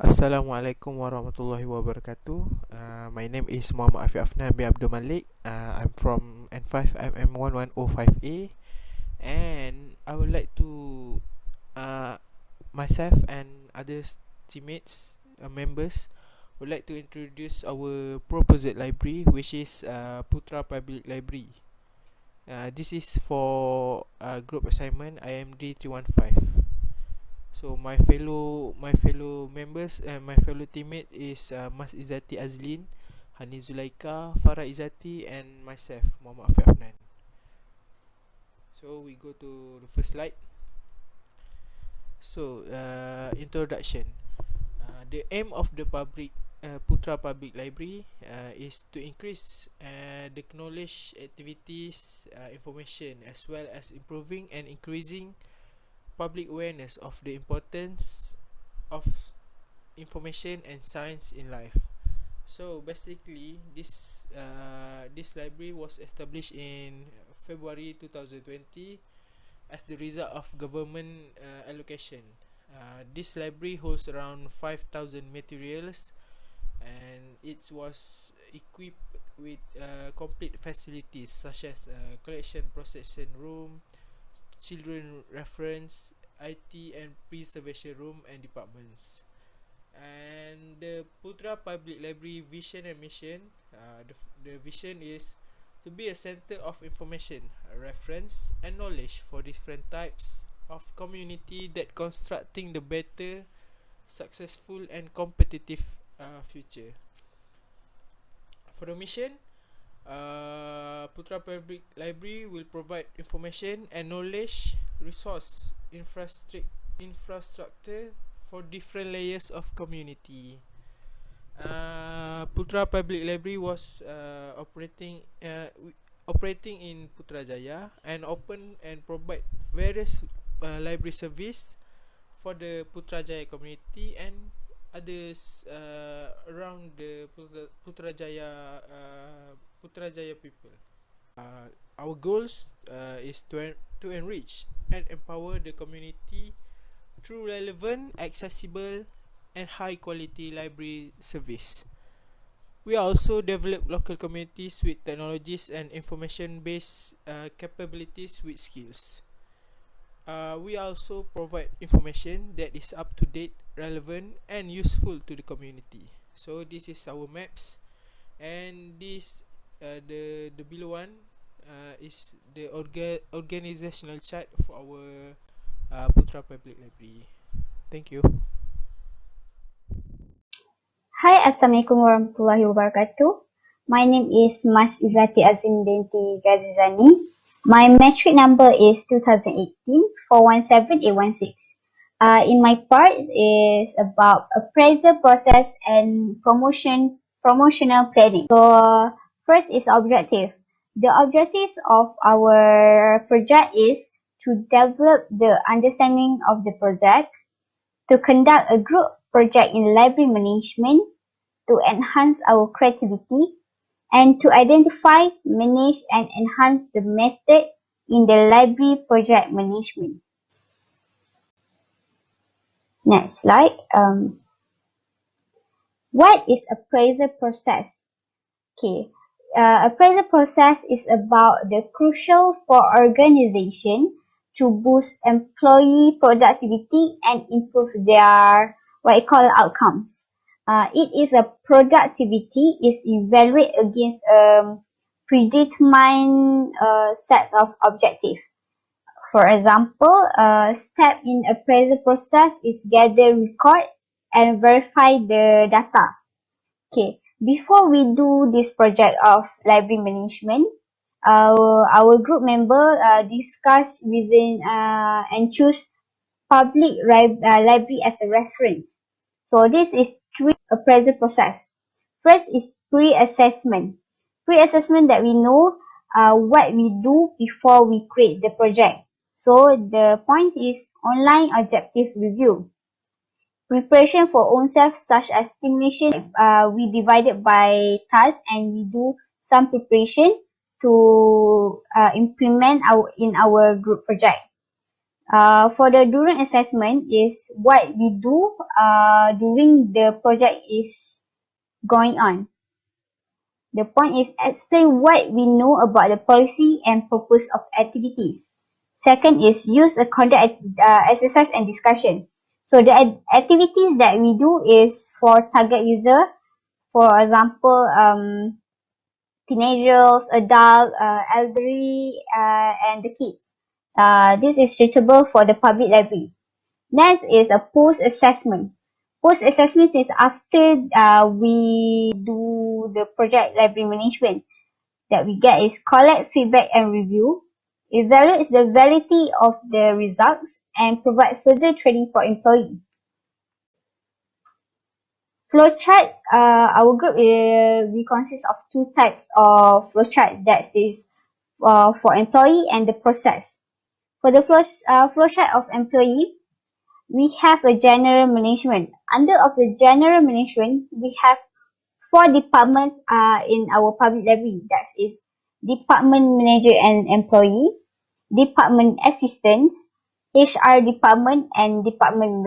Assalamualaikum warahmatullahi wabarakatuh. My name is Muhammad AFNAN bin Abdul Malik. I'm from N5MM1105A, and I would like to myself and other teammates, members, would like to introduce our proposed library, which is Putra Public Library. This is for group assignment IMD315. So my fellow members and my fellow teammate is Mas IZZATY AZLIN, HANI ZULAIKHA, FARAH IZATIE, and myself, Muhammad AFNAN. So we go to the first slide. So introduction. The aim of the Putra Public Library is to increase the knowledge, activities, information, as well as improving and increasing public awareness of the importance of information and science in life. So basically, this library was established in February 2020 as the result of government allocation. This library holds around 5,000 materials, and it was equipped with complete facilities such as collection processing room, children reference, IT and preservation room and departments. And the Putra Public Library vision and mission, the vision is to be a center of information, reference and knowledge for different types of community that constructing the better, successful and competitive future. For the mission, Putra Public Library will provide information and knowledge resource infrastructure for different layers of community. Putra Public Library was operating in Putrajaya and open and provide various library service for the Putrajaya community and others around the Putrajaya people. Our goals is to enrich and empower the community through relevant, accessible, and high quality library service. We also develop local communities with technologies and information based capabilities with skills. We also provide information that is up to date, relevant, and useful to the community. So this is our maps, and this the below one is the organizational chart for our Putra Public Library. Thank you. Hai, Assalamualaikum warahmatullahi wabarakatuh. My name is Mas IZZATY Azim BINTI GHAZLIZANI. My metric number is 2018 417816. In my part is about appraisal process and promotional planning. So first is objective. The objectives of our project is to develop the understanding of the project, to conduct a group project in library management, to enhance our creativity, and to identify, manage, and enhance the method in the library project management. Next slide. What is appraisal process? Okay. Appraisal process is about the crucial for organization to boost employee productivity and improve their what I call outcomes. It is a productivity is evaluated against predetermined set of objectives. For example, a step in appraisal process is gather record and verify the data. Okay, before we do this project of library management, our group member discuss within and choose public library as a reference. So this is three appraisal process. First is pre-assessment. Pre-assessment that we know what we do before we create the project. So the point is online objective review. Preparation for own self, such as stimulation, we divide it by tasks and we do some preparation to implement in our group project. For the during assessment is what we do during the project is going on. The point is explain what we know about the policy and purpose of activities. Second is use a conduct exercise and discussion. So the activities that we do is for target user, for example, teenagers, adult, elderly, and the kids. This is suitable for the public library. Next is a post-assessment. Post-assessment is after we do the project library management. That we get is collect feedback and review, evaluate the validity of the results, and provide further training for employees. Flowchart, our group we consist of two types of flowchart. That is for employee and the process. For the flowchart of employee, we have a general management. Under of the general management, we have 4 departments in our public library. That is department manager and employee, department assistant, HR department, and department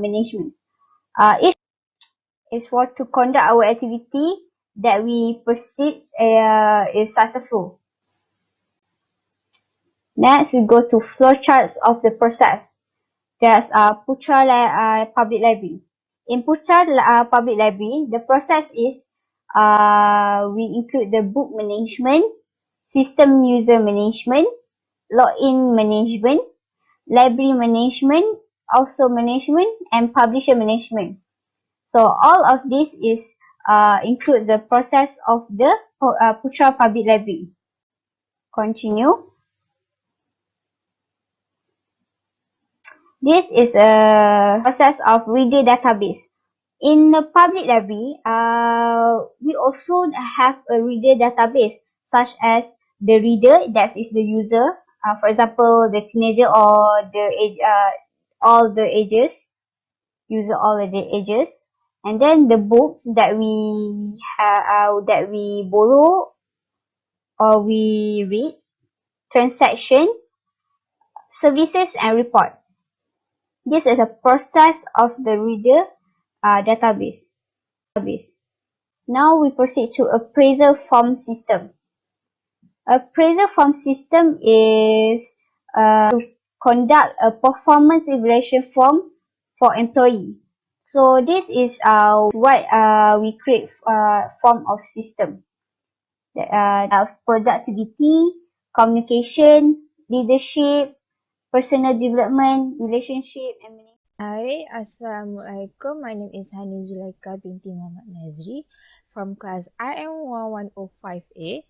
management. Each is for to conduct our activity that we perceive is successful. Next, we go to flowcharts of the process. There's Putra Public Library. In Putra Public Library, the process is we include the book management, system user management, login management, library management, author management, and publisher management. So all of this is include the process of the Putra Public Library. Continue. This is a process of reader database. In the public library, we also have a reader database such as the reader, that is the user. For example, the teenager or the age, all the ages, user all the ages, and then the books that we that we borrow or we read, transaction, services, and report. This is a process of the reader database. Now we proceed to appraisal form system. Appraisal form system is to conduct a performance evaluation form for employee. So this is what we create form of system. Productivity, communication, leadership, personal development, relationship, and management. Hi, Assalamualaikum. My name is HANI ZULAIKHA binti MUHAMAD NAZRI from class IM11058.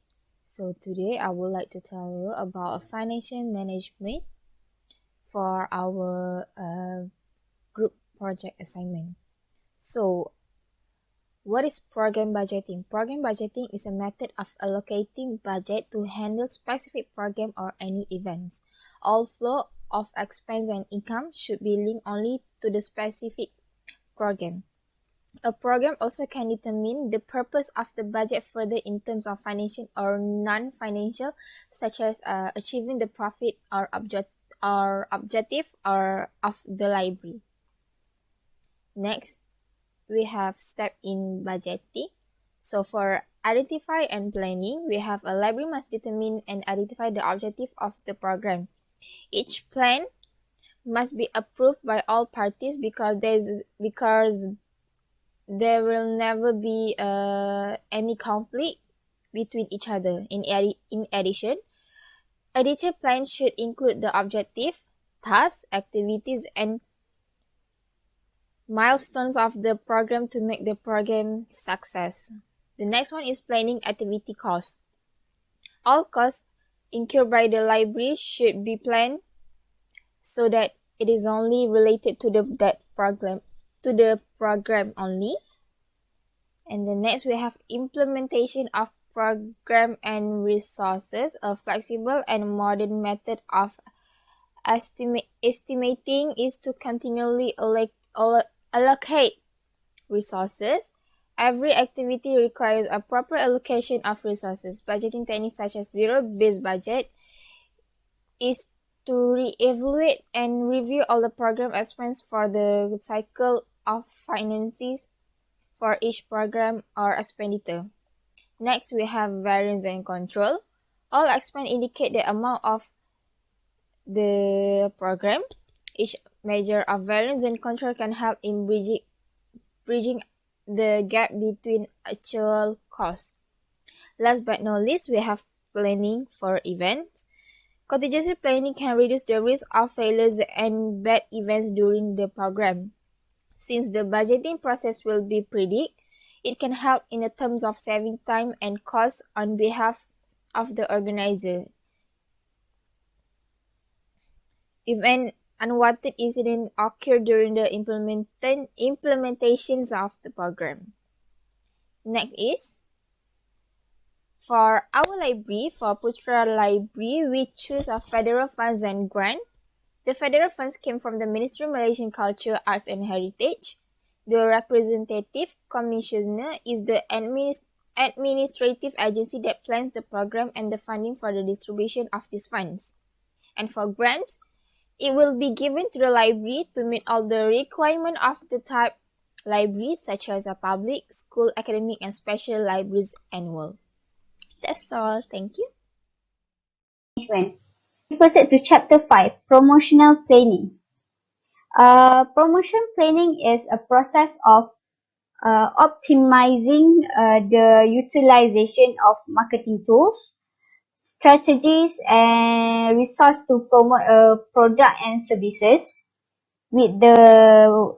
So today I would like to tell you about financial management for our group project assignment. So what is program budgeting? Program budgeting is a method of allocating budget to handle specific program or any events. All flow of expense and income should be linked only to the specific program. A program also can determine the purpose of the budget further in terms of financial or non-financial, such as achieving the profit or objective of the library. Next, we have step in budgeting. So for identify and planning, we have a library must determine and identify the objective of the program. Each plan must be approved by all parties because there will never be any conflict between each other. In addition, a detailed plan should include the objective, tasks, activities, and milestones of the program to make the program success. The next one is planning activity costs. All costs incurred by the library should be planned so that it is only related to the program only. And the next we have implementation of program and resources, a flexible and modern method of estimating is to continually allocate resources. Every activity requires a proper allocation of resources. Budgeting techniques such as zero-based budget is to re-evaluate and review all the program expense for the cycle of finances for each program or expenditure. Next, we have variance and control. All expense indicate the amount of the program. Each measure of variance and control can help in bridging the gap between actual costs. Last but not least, we have planning for events. Contingency planning can reduce the risk of failures and bad events during the program. Since the budgeting process will be predicted, it can help in the terms of saving time and cost on behalf of the organizer. If an unwanted incident occurs during the implementations of the program. Next is, for our library, for Putra Library, we choose a federal funds and grant. The federal funds came from the Ministry of Malaysian Culture, Arts and Heritage. The representative commissioner is the administrative agency that plans the program and the funding for the distribution of these funds. And for grants, it will be given to the library to meet all the requirements of the type library, such as a public, school, academic, and special libraries annual. That's all. Thank you. We proceed to Chapter 5, Promotional Planning. Promotion planning is a process of optimizing the utilization of marketing tools, strategies, and resources to promote a product and services with the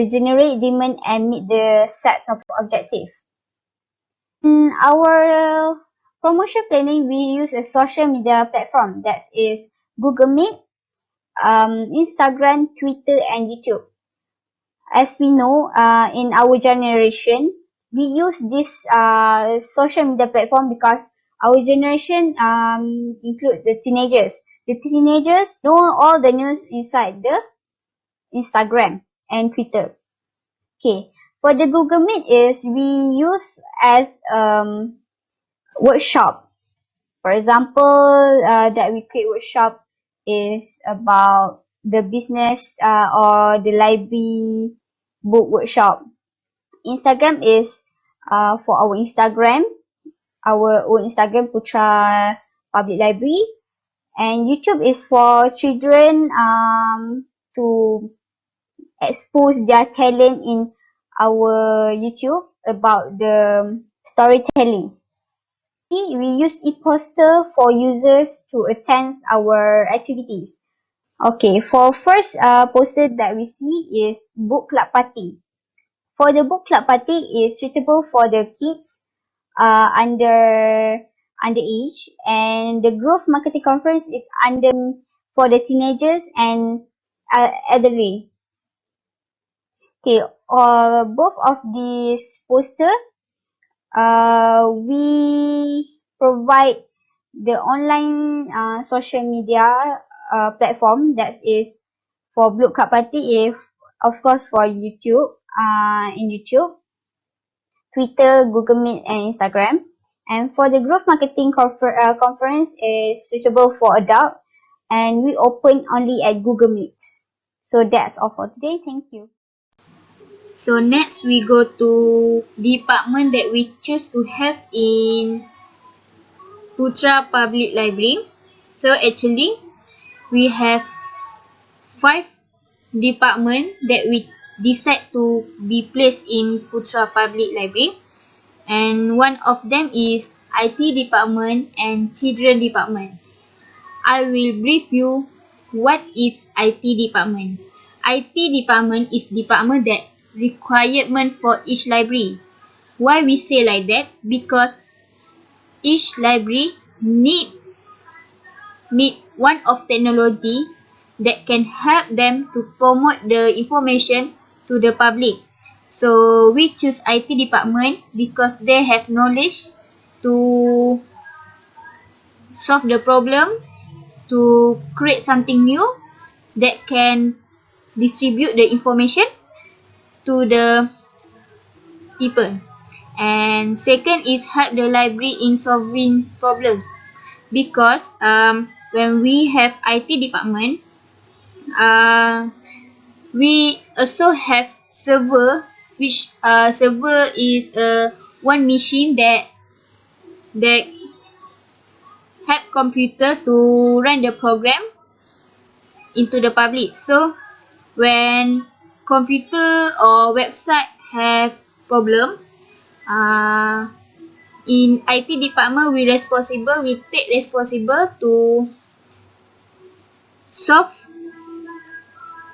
generate demand and meet the sets of objectives. In our promotion planning, we use a social media platform that is Google Meet, Instagram, Twitter, and YouTube. As we know, in our generation, we use this social media platform because our generation include the teenagers. The teenagers know all the news inside the Instagram and Twitter. Okay, for the Google Meet is we use as workshop. For example, that we create workshop is about the business or the library book workshop. Instagram is for our Instagram, our own Instagram, Putra Public Library. And YouTube is for children to expose their talent in our YouTube about the storytelling. We use e-poster for users to attend our activities. Okay, for first poster that we see is book club party. For the book club party is suitable for the kids underage, and the growth marketing conference is for the teenagers and elderly. Okay, both of these poster we provide the online social media platform that is for book club party, if of course for YouTube, in YouTube, Twitter, Google Meet, and Instagram. And for the growth marketing conference is suitable for adult, and we open only at Google Meet. So that's all for today. Thank you. So next we go to department that we choose to have in Putra Public Library. So actually we have 5 department that we decide to be placed in Putra Public Library, and one of them is IT department and children department. I will brief you what is IT department. IT department is department that requirement for each library. Why we say like that? Because each library need one of technology that can help them to promote the information to the public. So we choose IT department because they have knowledge to solve the problem, to create something new that can distribute the information to the people. And second is help the library in solving problems. because when we have IT department, we also have server, which server is one machine that help computer to run the program into the public. So when computer or website have problem, in IT department we take responsible to solve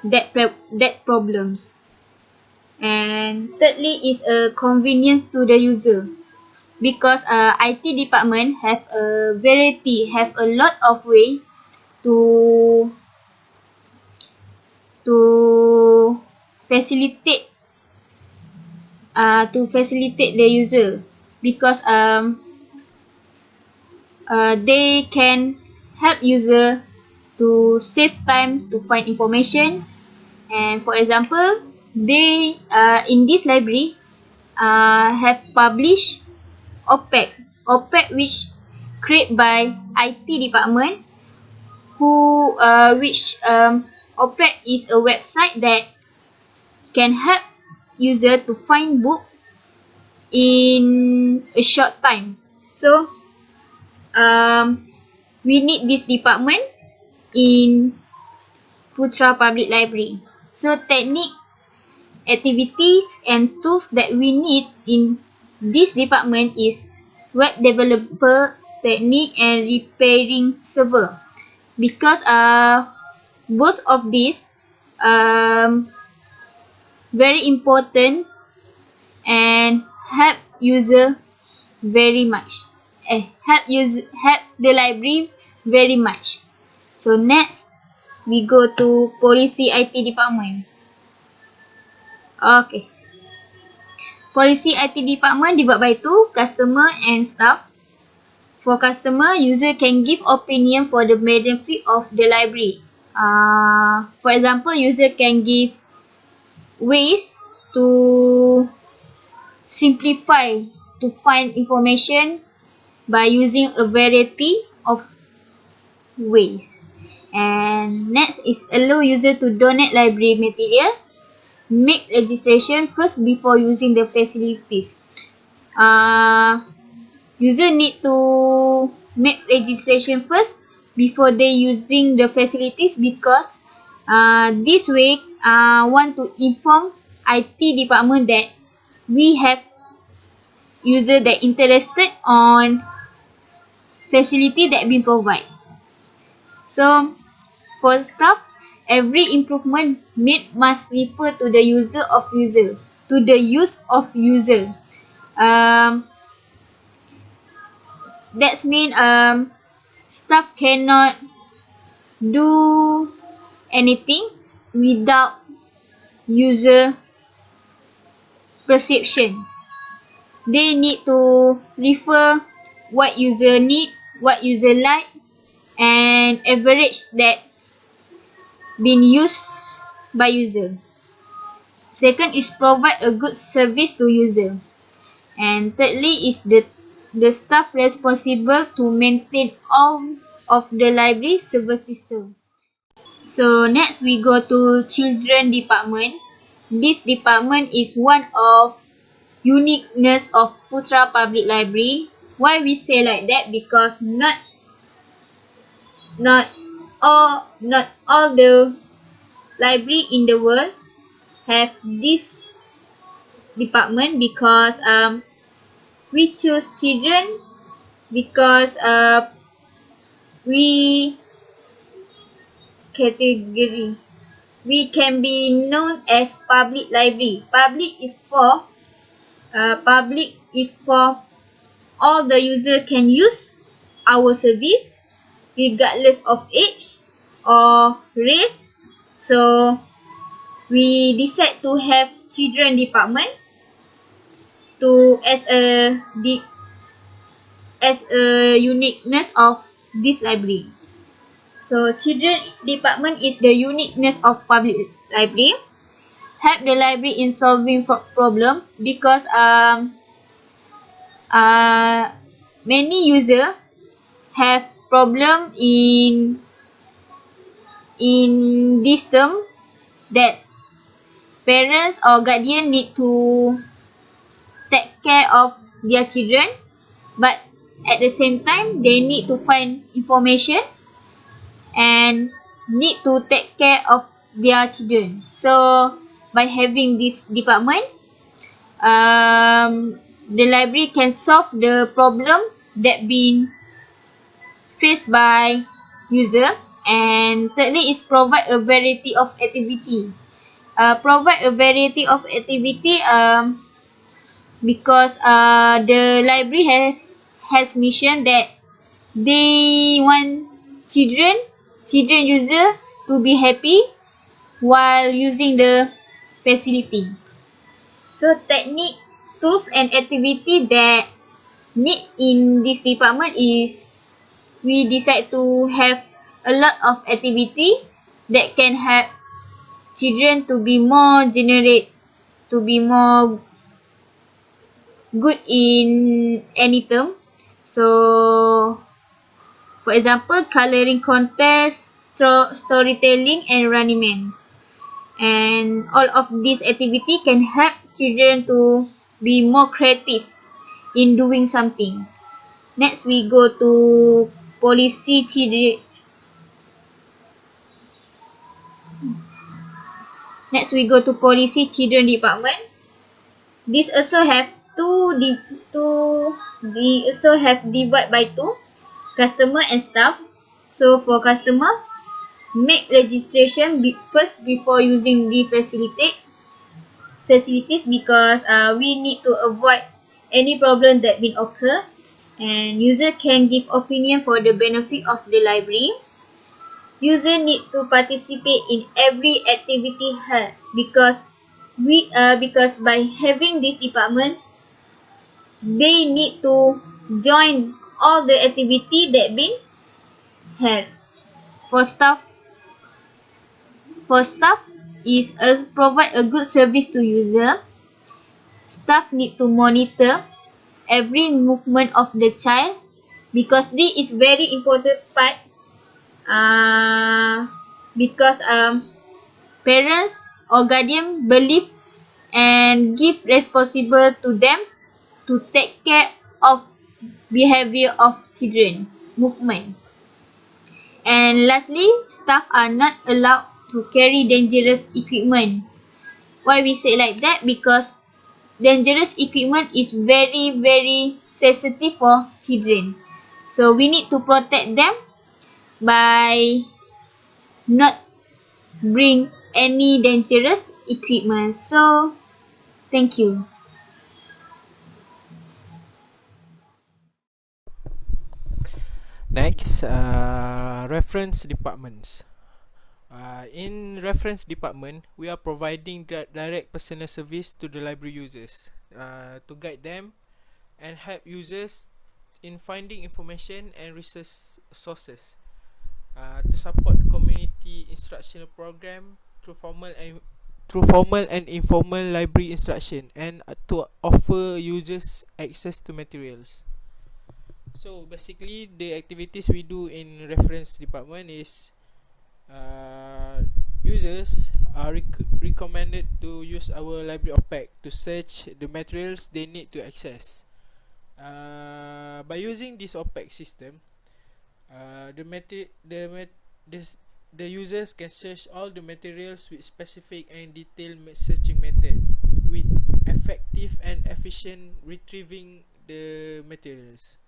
that problems. And thirdly is a convenience to the user, because IT department have a lot of way to to facilitate the user, because they can help user to save time to find information. And for example, they in this library have published OPEC which created by IT department, which OPEC is a website that can help user to find book in a short time. So we need this department in Putra Public Library. So technique, activities and tools that we need in this department is web developer technique and repairing server, because both of these very important and help user very much, help the library very much. So next we go to policy IT department. Okay, policy IT department divided by two, customer and staff. For customer, user can give opinion for the benefit of the library. For example, user can give ways to simplify to find information by using a variety of ways. And next is allow user to donate library material. Make registration first before using the facilities. User need to make registration first before they using the facilities, because this way want to inform IT department that we have user that interested on facility that been provided. So for staff, every improvement made must refer to the use of user. That's mean staff cannot do anything without user perception. They need to refer what user need, what user like, and average that been used by user. Second is provide a good service to user. And thirdly is the staff responsible to maintain all of the library server system. So next we go to children department. This department is one of uniqueness of Putra Public Library. Why we say like that? Because not all the library in the world have this department, because we choose children because we category we can be known as public library. Public is for all the user can use our service regardless of age or race. So we decide to have children department to as a uniqueness of this library. So children department is the uniqueness of public library. Help the library in solving problem, because many user have problem in this term that parents or guardian need to take care of their children, but at the same time they need to find information and need to take care of their children. So by having this department, the library can solve the problem that been faced by user. And thirdly is provide a variety of activity. Provide a variety of activity because the library has mission that they want children user to be happy while using the facility. So technique, tools and activity that need in this department is we decide to have a lot of activity that can help children to be more generate, to be more good in any term. So for example, coloring contest, storytelling and running man. And all of these activity can help children to be more creative in doing something. Next we go to policy children. Next we go to policy children department. This also have they also have divide by two, customer and staff. So for customer, make registration first before using the facilities because we need to avoid any problem that will occur, and user can give opinion for the benefit of the library. User need to participate in every activity held because by having this department, they need to join all the activity that been held. For staff, is provide a good service to user. Staff need to monitor every movement of the child because this is very important part. Because parents or guardian believe and give responsible to them to take care of behavior of children movement. And lastly, staff are not allowed to carry dangerous equipment. Why we say like that? Because dangerous equipment is very sensitive for children. So we need to protect them by not bring any dangerous equipment. So thank you. Next, reference departments. In reference department, we are providing direct personal service to the library users to guide them and help users in finding information and research sources, to support community instructional program through formal and informal library instruction, and to offer users access to materials. So basically, the activities we do in reference department is users are recommended to use our library OPAC to search the materials they need to access. By using this OPAC system, the users can search all the materials with specific and detailed searching method, with effective and efficient retrieving the materials.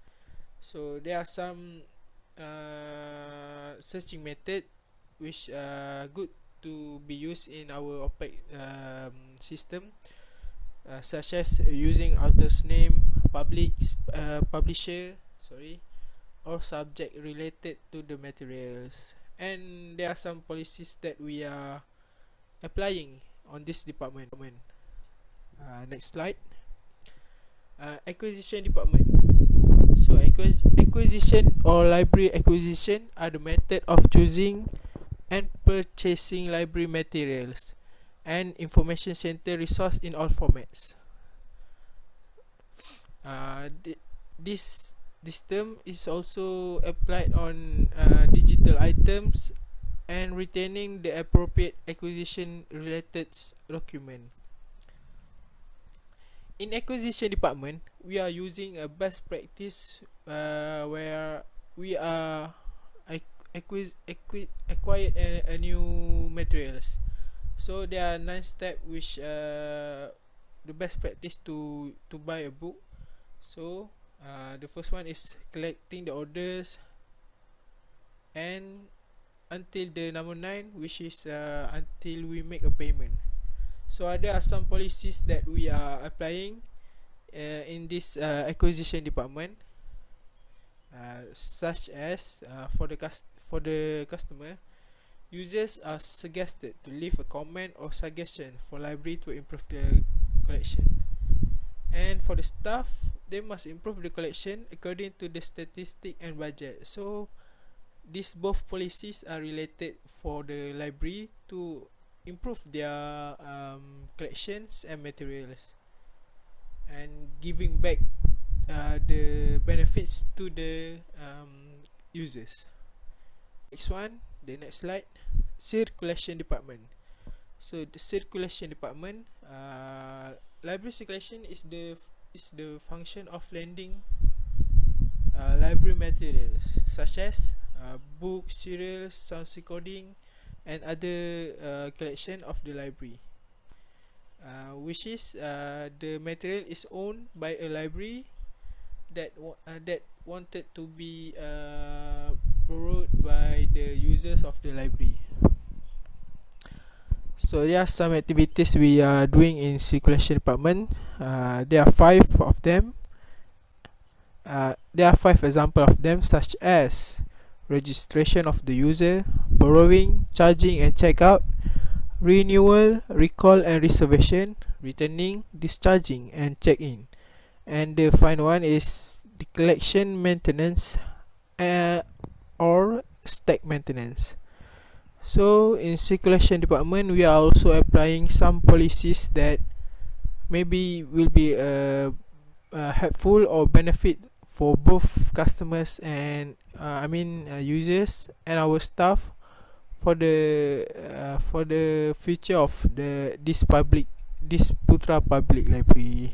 So there are some searching method which are good to be used in our OPAC system, such as using author's name, publisher, or subject related to the materials. And there are some policies that we are applying on this department. Next slide. Acquisition department. So acquisition or library acquisition are the method of choosing and purchasing library materials and information center resource in all formats. This This term is also applied on digital items and retaining the appropriate acquisition related document. In acquisition department, we are using a best practice where we are acquired a new materials. So there are 9 steps which the best practice to buy a book. So the first one is collecting the orders, and until the number 9, which is until we make a payment. So there are some policies that we are applying in this acquisition department, such as for the customer, users are suggested to leave a comment or suggestion for library to improve the collection. And for the staff, they must improve the collection according to the statistic and budget. So these both policies are related for the library to improve their collections and materials, and giving back the benefits to the users. The next slide, circulation department. So the circulation department, library circulation is the function of lending library materials such as books, serials, sound recording, and other collection of the library, which is the material is owned by a library that wanted to be borrowed by the users of the library. So there are some activities we are doing in circulation department. There are 5 of them. There are 5 examples of them, such as registration of the user, borrowing, charging and checkout, renewal, recall and reservation, returning, discharging and check-in. And the final one is the collection maintenance or stack maintenance. So in circulation department, we are also applying some policies that maybe will be helpful or benefit for both customers and users and our staff for the future of this Putra public library.